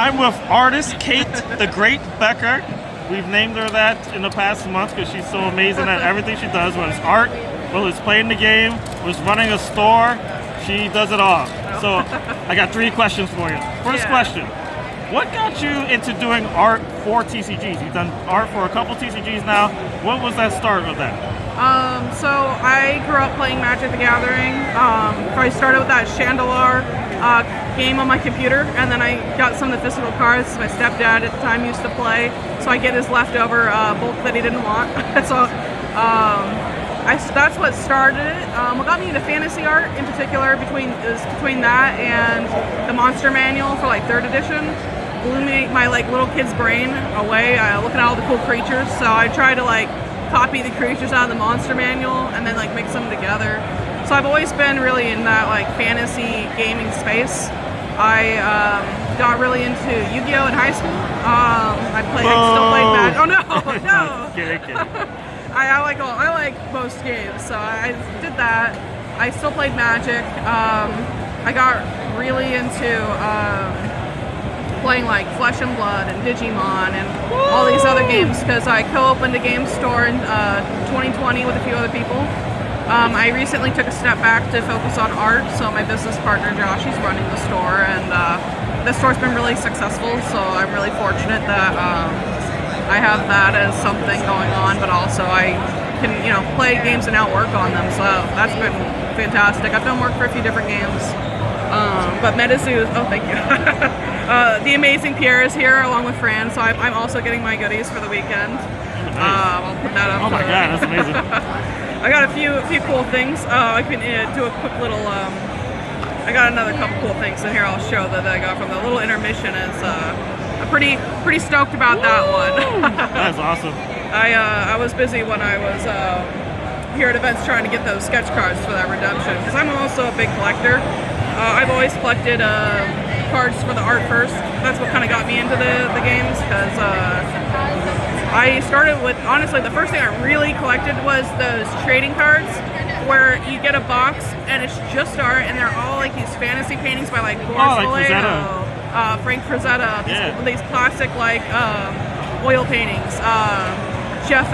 I'm with artist Kate, the Great Becker. We've named her that in the past month because she's so amazing at everything she does, whether it's art, whether it's playing the game, whether it's running a store. She does it all. So I got 3 questions for you. First question, what got you into doing art for TCGs? You've done art for a couple TCGs now. What was that start of that? So I grew up playing Magic the Gathering. I started with that Chandelar game on my computer, and then I got some of the physical cards my stepdad at the time used to play, so I get his leftover bulk that he didn't want. So that's what started it. What got me into fantasy art in particular between that and the Monster Manual for like 3rd edition blew my like little kid's brain away. Looking at all the cool creatures, so I tried to like copy the creatures out of the Monster Manual and then like mix them together. So I've always been really in that like fantasy gaming space. I got really into Yu-Gi-Oh in high school. I still played Magic. Oh no, Kidding. I like most games, so I did that. I still played Magic. I got really into playing like Flesh and Blood and Digimon and all these other games because I co-opened a game store in 2020 with a few other people. I recently took a step back to focus on art, so my business partner Josh, he's running the store, and the store's been really successful, so I'm really fortunate that I have that as something going on, but also I can play games and outwork on them, so that's been fantastic. I've done work for a few different games. But MetaZoo, oh thank you. The amazing Pierre is here along with Fran, so I'm also getting my goodies for the weekend. Nice. I'll put that up. Oh my god, that's amazing. I got a few cool things. I can do a quick little. I got another couple cool things in here. I'll show that I got from the little intermission. I'm pretty stoked about that one. That's awesome. I was busy when I was here at events trying to get those sketch cards for that redemption because I'm also a big collector. I've always collected cards for the art first. That's what kind of got me into the games because I started with, honestly, the first thing I really collected was those trading cards where you get a box and it's just art and they're all like these fantasy paintings by like Boris Vallejo, Frank Frazetta, these classic like oil paintings. Jeff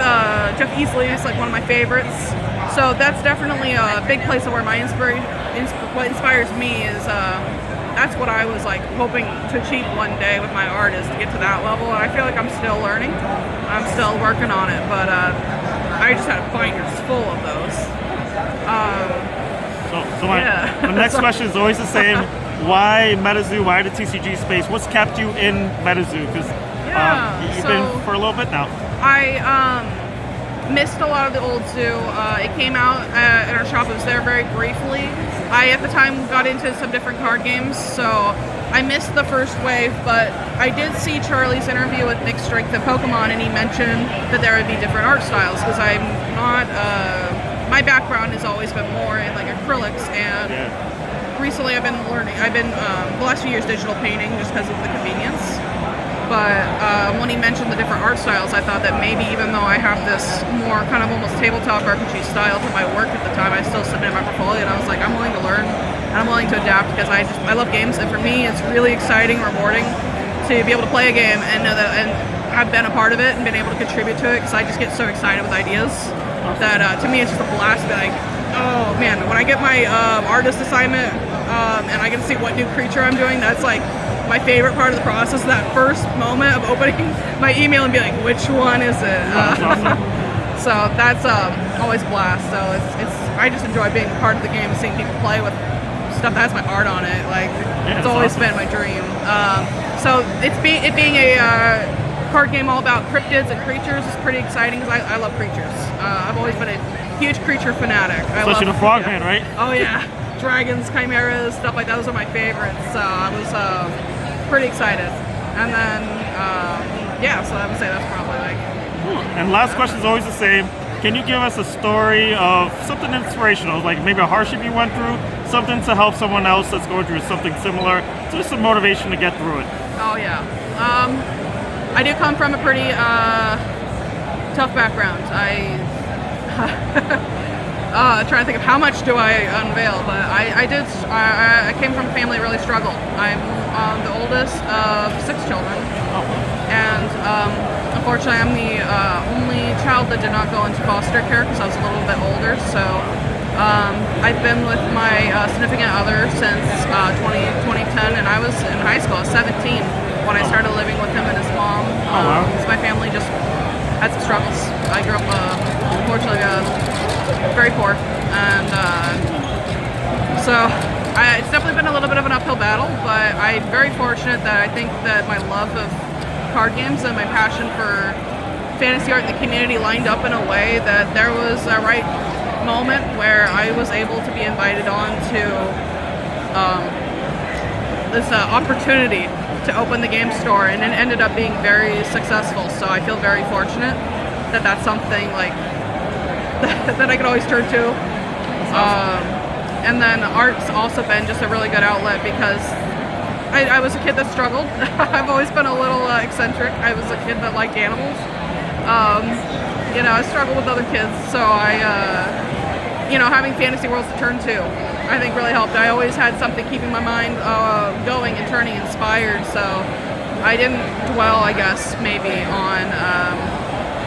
Easley is like one of my favorites. So that's definitely a big place of where my what inspires me is that's what I was like hoping to achieve one day with my art is to get to that level. And I feel like I'm still learning. I'm still working on it, but I just had binders full of those. The next question is always the same. Why MetaZoo? Why the TCG space? What's kept you in MetaZoo? Because you've been for a little bit now. I missed a lot of the old zoo. It came out at our shop. It was there very briefly. I, at the time, got into some different card games, so I missed the first wave, but I did see Charlie's interview with Nick Strength of Pokemon, and he mentioned that there would be different art styles, because I'm not, my background has always been more in like acrylics, and recently I've been the last few years, digital painting, just because of the convenience. But when he mentioned the different art styles, I thought that maybe even though I have this more kind of almost tabletop RPG style to my work at the time, I still submitted my portfolio, and I was like, I'm willing to learn, and I'm willing to adapt, because I love games, and for me, it's really exciting, rewarding to be able to play a game and know that, and have been a part of it and been able to contribute to it, because I just get so excited with ideas that to me it's just a blast to be like, oh man, when I get my artist assignment and I get to see what new creature I'm doing, that's like my favorite part of the process, that first moment of opening my email and be like, which one is it? So that's always a blast. So I just enjoy being part of the game, seeing people play with stuff that has my art on it. Like it's always been my dream. So it being a card game all about cryptids and creatures is pretty exciting because I love creatures. I've always been a huge creature fanatic. Especially the Frogman, right? Oh yeah, dragons, chimeras, stuff like that. Those are my favorites. So I was pretty excited. And then so I would say that's probably like. And last question is always the same. Can you give us a story of something inspirational, like maybe a hardship you went through, something to help someone else that's going through something similar, just some motivation to get through it? Oh yeah. I do come from a pretty tough background. trying to think of how much do I unveil, but I came from a family that really struggled. I'm the oldest of 6 children, and unfortunately I'm the only child that did not go into foster care because I was a little bit older, so I've been with my significant other since 2010, and I was in high school. I was 17 when I started living with him and his mom. So my family just had some struggles. I grew up, unfortunately, very poor, and so it's definitely been a little bit of an uphill battle, but I'm very fortunate that I think that my love of card games and my passion for fantasy art in the community lined up in a way that there was a right moment where I was able to be invited on to this opportunity to open the game store, and it ended up being very successful. So I feel very fortunate that that's something like that I could always turn to. And then art's also been just a really good outlet because I was a kid that struggled. I've always been a little eccentric. I was a kid that liked animals. I struggled with other kids, so having fantasy worlds to turn to, I think really helped. I always had something keeping my mind going and turning inspired, so I didn't dwell, I guess, maybe on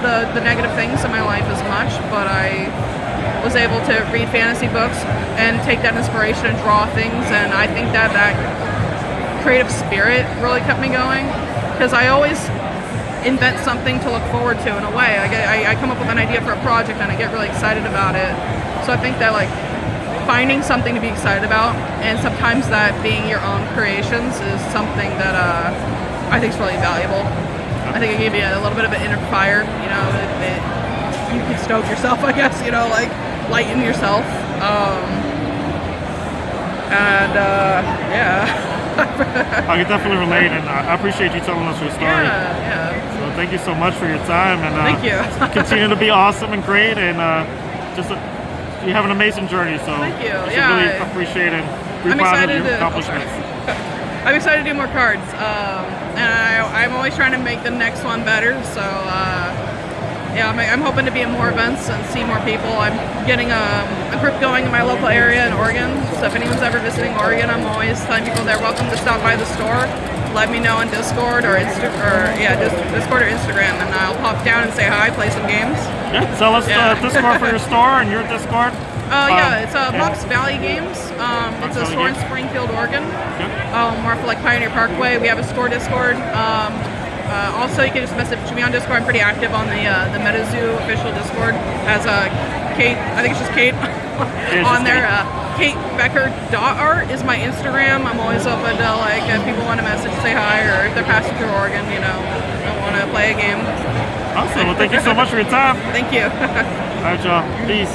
the negative things in my life as much, but I was able to read fantasy books and take that inspiration and draw things, and I think that creative spirit really kept me going, because I always invent something to look forward to in a way. I come up with an idea for a project and I get really excited about it. So I think that finding something to be excited about, and sometimes that being your own creations, is something that I think is really valuable. I think it gave you a little bit of an inner fire, you can stoke yourself, I guess, lighten yourself. Yeah. I can definitely relate, and I appreciate you telling us your story. Yeah. So thank you so much for your time, and thank you. continue to be awesome and great, and you have an amazing journey. So thank you. I really appreciate it. I'm excited of your accomplishments. I'm excited to do more cards, and I'm always trying to make the next one better. So I'm hoping to be at more events and see more people. I'm getting a group going in my local area in Oregon, so if anyone's ever visiting Oregon, I'm always telling people they're welcome to stop by the store. Let me know on Discord or Discord or Instagram, and I'll pop down and say hi, play some games. Yeah, tell us Discord for your store and your Discord. It's Mox Valley Games. It's a store in Springfield, Oregon. Okay. More for Pioneer Parkway. We have a store Discord. Also, you can just message me on Discord. I'm pretty active on the MetaZoo official Discord. As Kate, I think it's just Kate on there. Kate Becker.art is my Instagram. I'm always open to if people want to message, say hi, or if they're passing through Oregon, and want to play a game. Awesome. Well, thank you so much for your time. Thank you. All right, y'all. Peace.